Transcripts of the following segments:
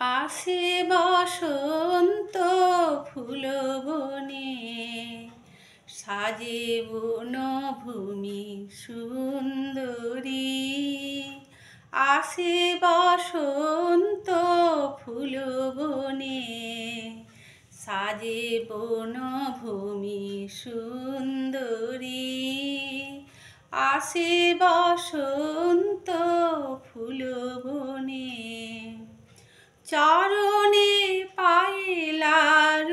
আসে বসন্ত ফুল বনে, সাজে বনভূমি সুন্দরী। আসে বসন্ত ফুল বনে, সাজে বনভূমি সুন্দরী। আসে বসন্ত ফুল বনে, চরণে পায়েলার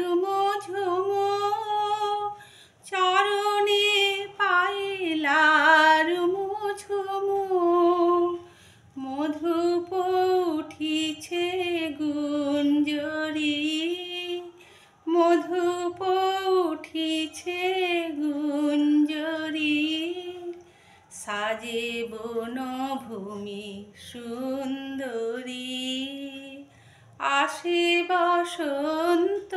ঝুমো, চরণে পায়েলার ঝুমো। মধুপ উঠিছে গুঞ্জরি, মধুপ উঠিছে গুঞ্জরি। সাজে বনভূমি সুন্দরী। আসে বসন্ত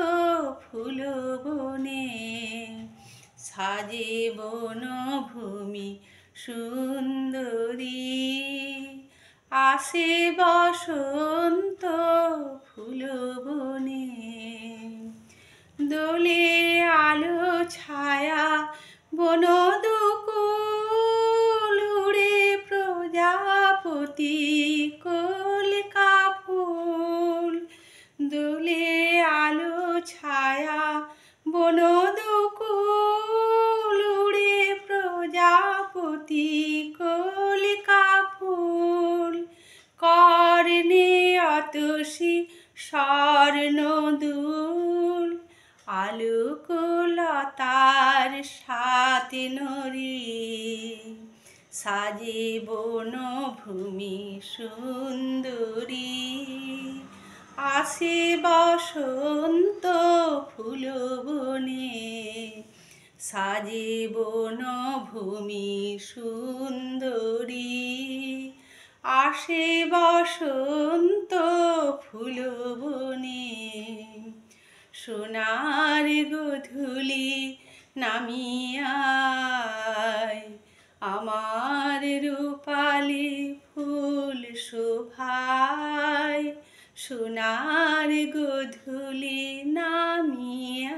ফুল বনে, সাজে বনভূমি সুন্দরী। আসে বসন্ত ফুল বনে, দোলে আলো ছায়া বন দুকুল, উড়ে প্রজাপতি কলিকা ফুল। দোলে আলো ছায়া বন দুকুল, উড়ে প্রজাপতি কলিকা ফুল। কর্ণে অতসী স্বর্ণদুল, আলোকলতার সাথে নড়ি। সাজে বনভূমি সুন্দরী। আসে বসন্ত ফুল বনে, সাজে বনভূমি সুন্দরী। আসে বসন্ত ফুল বনে, সোনার গোধূলি নামিয়ায়, আমার রূপালি ফুল শোভায়। সোনার গোধূলি নামিয়ায়,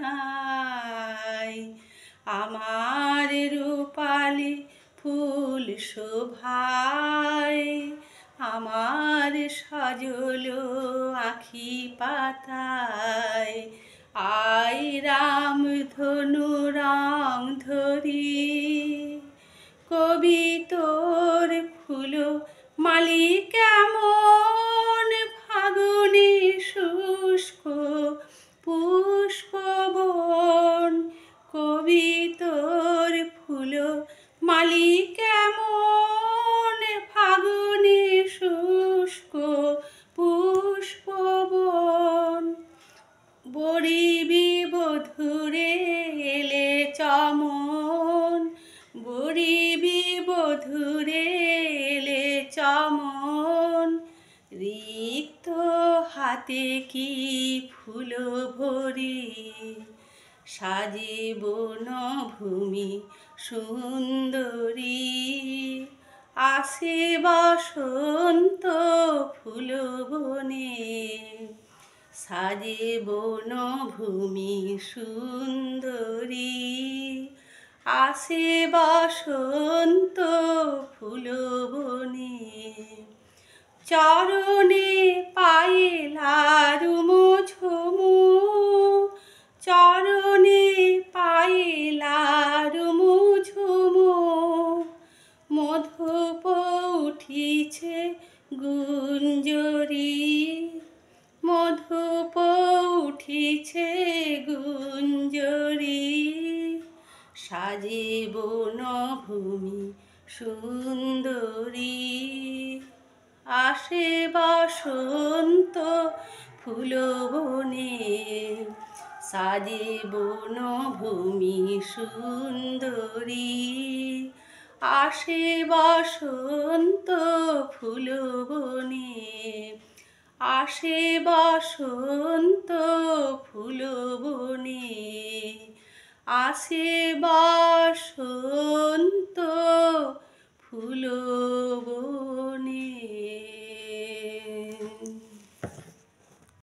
আমার রূপালি ফুল শোভায়। আমার সজল আখি পাতায়, আয় রাম ধনু রং ধরি। কবি তোর ফুল মালি কেমন, ফাগুনি শুষ্ক পুষ্পবন। কবি তোর ফুল মালি কেমন, ফাগুনি শুষ্ক পুষ্পবন। বরিবি বধূরে এলে চমন, বরিবি বধূরে এলে চমন। রিক্ত হাতে কি ফুল ভরি, সাজে বনভূমি সুন্দরী। আসে বসন্ত ফুল বনে, সাজে বনভূমি সুন্দরী। আসে বসন্ত ফুল বনে, চরণে পায়েলার ঝুমো, চরণে পায়েলার ঝুমো। মধুপ উঠিছে গুঞ্জরি, মধুপ উঠিছে গুঞ্জরি। সাজে বনভূমি সুন্দরী। আসে বসন্ত ফুল বনে, সাজে বনভূমি সুন্দরী। আসে বসন্ত ফুল বনে, আসে বসন্ত ফুল বনে। আসে বসন্ত ফুল বনে।